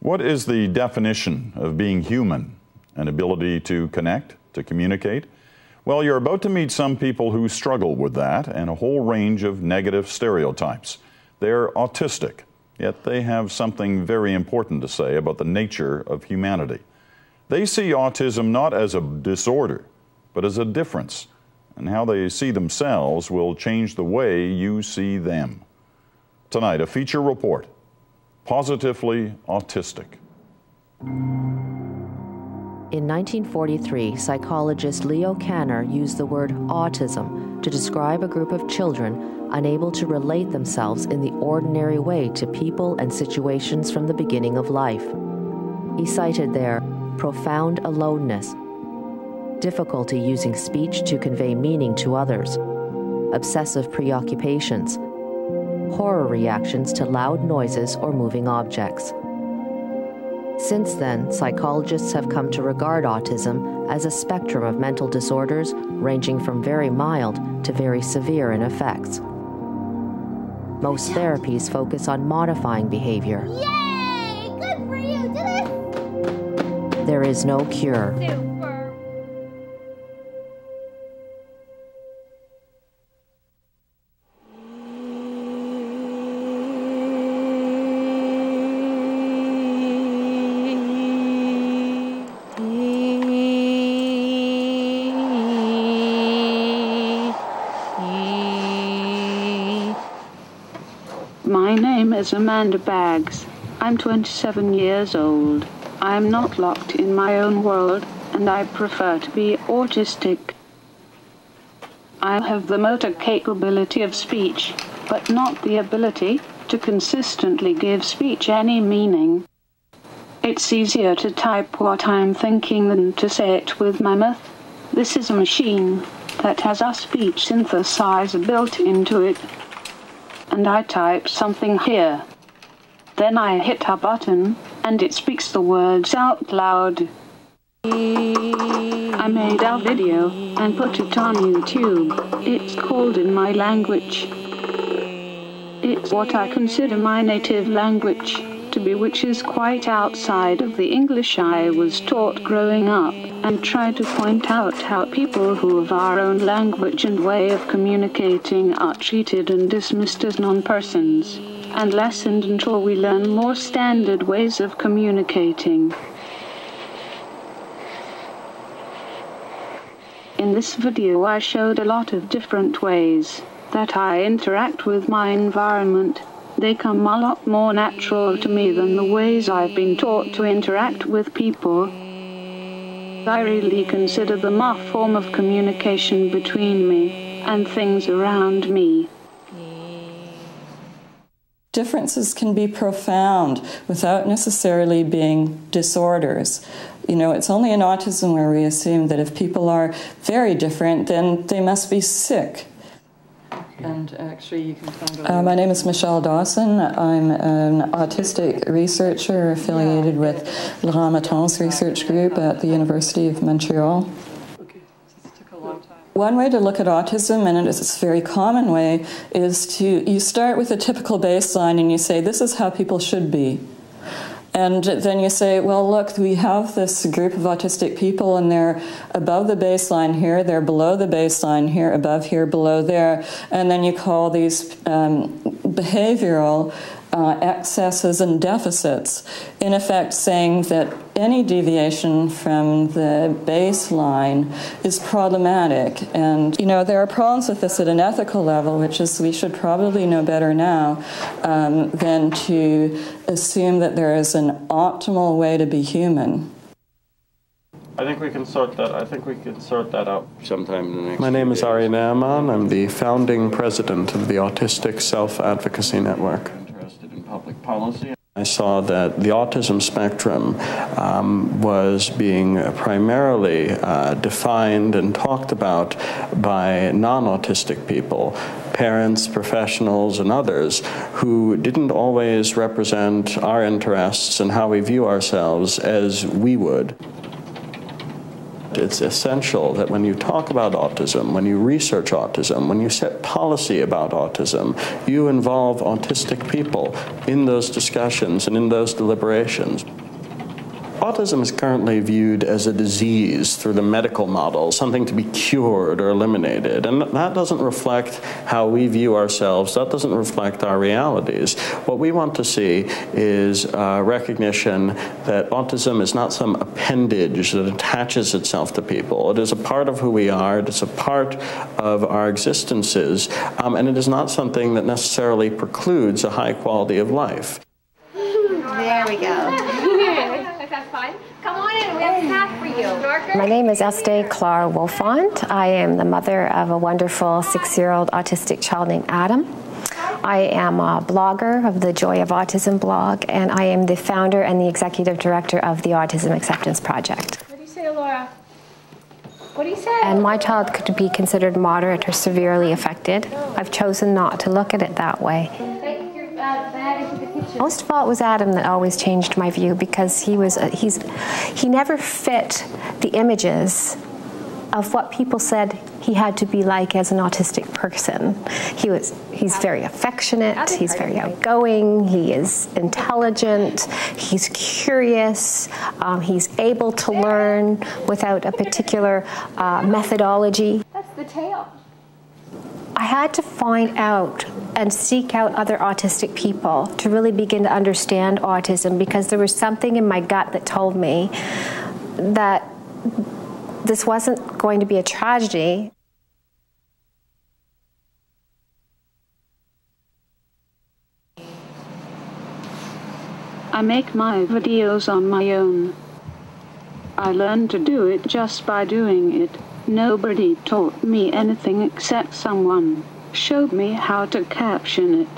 What is the definition of being human? An ability to connect, to communicate? Well, you're about to meet some people who struggle with that and a whole range of negative stereotypes. They're autistic, yet they have something very important to say about the nature of humanity. They see autism not as a disorder, but as a difference, and how they see themselves will change the way you see them. Tonight, a feature report, Positively Autistic. In 1943, psychologist Leo Kanner used the word autism to describe a group of children unable to relate themselves in the ordinary way to people and situations from the beginning of life. He cited their profound aloneness, difficulty using speech to convey meaning to others, obsessive preoccupations, horror reactions to loud noises or moving objects. Since then, psychologists have come to regard autism as a spectrum of mental disorders ranging from very mild to very severe in effects. Most therapies focus on modifying behavior. Yay! Good for you! Do this! There is no cure. My name is Amanda Baggs. I'm 27 years old. I am not locked in my own world, and I prefer to be autistic. I have the motor capability of speech, but not the ability to consistently give speech any meaning. It's easier to type what I'm thinking than to say it with my mouth. This is a machine that has a speech synthesizer built into it. And I type something here. Then I hit a button, and it speaks the words out loud. I made a video and put it on YouTube. It's called In My Language. It's what I consider my native language to be, which is quite outside of the English I was taught growing up, and try to point out how people who have our own language and way of communicating are treated and dismissed as non-persons, and lessened until we learn more standard ways of communicating. In this video I showed a lot of different ways that I interact with my environment. They come a lot more natural to me than the ways I've been taught to interact with people. I really consider them a form of communication between me and things around me. Differences can be profound without necessarily being disorders. You know, it's only in autism where we assume that if people are very different, then they must be sick. And actually, you can find my name is Michelle Dawson. I'm an autistic researcher affiliated with Le Ramaton's research group at the University of Montreal. One way to look at autism, and it's a very common way, is you start with a typical baseline and you say, this is how people should be. And then you say, well, look, we have this group of autistic people, and they're above the baseline here, they're below the baseline here, above here, below there. And then you call these behavioral excesses and deficits, in effect saying that any deviation from the baseline is problematic. And, you know, there are problems with this at an ethical level, which is we should probably know better now than to assume that there is an optimal way to be human. I think we can sort that. I think we can sort that out sometime in the next. My name is Ari Naaman. I'm the founding president of the Autistic Self-Advocacy Network. Interested in public policy. I saw that the autism spectrum was being primarily defined and talked about by non-autistic people, parents, professionals, and others who didn't always represent our interests and how we view ourselves as we would. that it's essential that when you talk about autism, when you research autism, when you set policy about autism, you involve autistic people in those discussions and in those deliberations. Autism is currently viewed as a disease through the medical model, something to be cured or eliminated. And that doesn't reflect how we view ourselves. That doesn't reflect our realities. What we want to see is recognition that autism is not some appendage that attaches itself to people. It is a part of who we are. It is a part of our existences. And it is not something that necessarily precludes a high quality of life. There we go. That's fine. Come on in, we have a snack for you. My name is Estée Clar Wolfont. I am the mother of a wonderful 6-year-old autistic child named Adam. I am a blogger of the Joy of Autism blog, and I am the founder and the executive director of the Autism Acceptance Project. What do you say, Laura? What do you say? And my child could be considered moderate or severely affected. I've chosen not to look at it that way. Most of all, it was Adam that always changed my view, because he never fit the images of what people said he had to be like as an autistic person. He's very affectionate, he's very outgoing, he is intelligent, he's curious, he's able to learn without a particular methodology. That's the tail. I had to find out and seek out other autistic people to really begin to understand autism, because there was something in my gut that told me that this wasn't going to be a tragedy. I make my videos on my own. I learned to do it just by doing it. Nobody taught me anything except someone showed me how to caption it.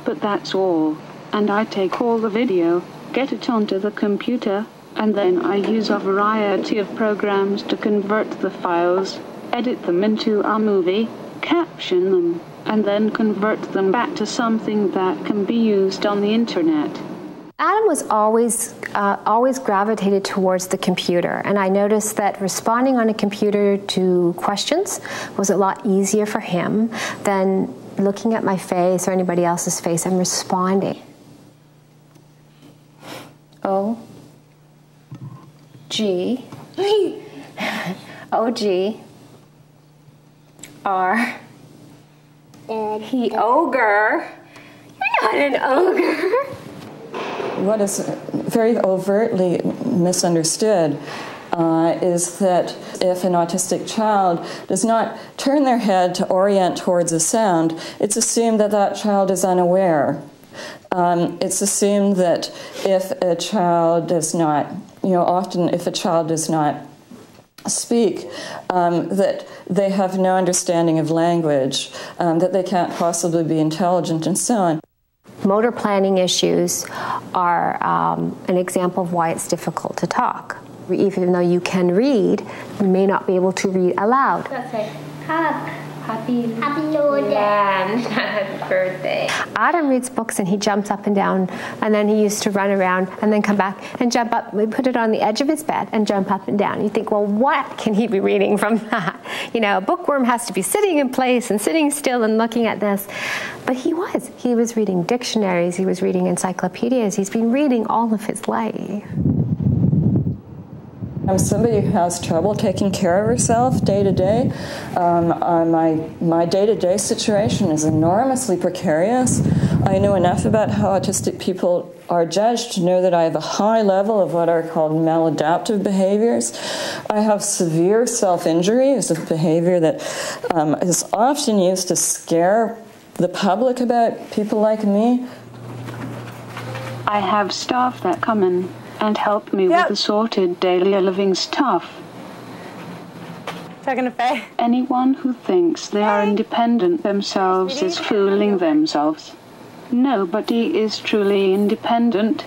But that's all. And I take all the video, get it onto the computer, and then I use a variety of programs to convert the files, edit them into a movie, caption them, and then convert them back to something that can be used on the internet. Adam was always gravitated towards the computer, and I noticed that responding on a computer to questions was a lot easier for him than looking at my face or anybody else's face and responding. O G O G R He ogre. You're not an ogre. What is very overtly misunderstood is that if an autistic child does not turn their head to orient towards a sound, it's assumed that that child is unaware. It's assumed that if a child does not, often if a child does not speak, that they have no understanding of language, that they can't possibly be intelligent, and so on. Motor planning issues are an example of why it's difficult to talk. Even though you can read, you may not be able to read aloud. Let's say, Happy birthday. Adam reads books and he jumps up and down, and then he used to run around and then come back and jump up. We put it on the edge of his bed and jump up and down. You think, well, what can he be reading from that? A bookworm has to be sitting in place and sitting still and looking at this. But he was reading dictionaries, he was reading encyclopedias, he's been reading all of his life. I'm somebody who has trouble taking care of herself day to day. My day-to-day situation is enormously precarious. I know enough about how autistic people are judged to know that I have a high level of what are called maladaptive behaviors. I have severe self-injury. It's a behavior that is often used to scare the public about people like me. I have staff that come in and help me with assorted daily living stuff. Talking to Faye. Anyone who thinks they are independent themselves is fooling themselves. Nobody is truly independent.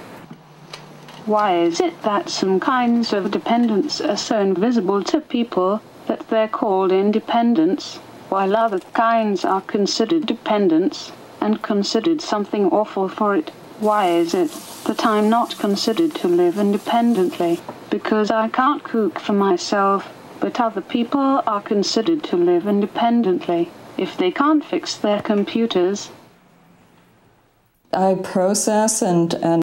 Why is it that some kinds of dependence are so invisible to people that they're called independence, while other kinds are considered dependence and considered something awful for it? Why is it that I'm not considered to live independently? Because I can't cook for myself, but other people are considered to live independently. If they can't fix their computers, I process and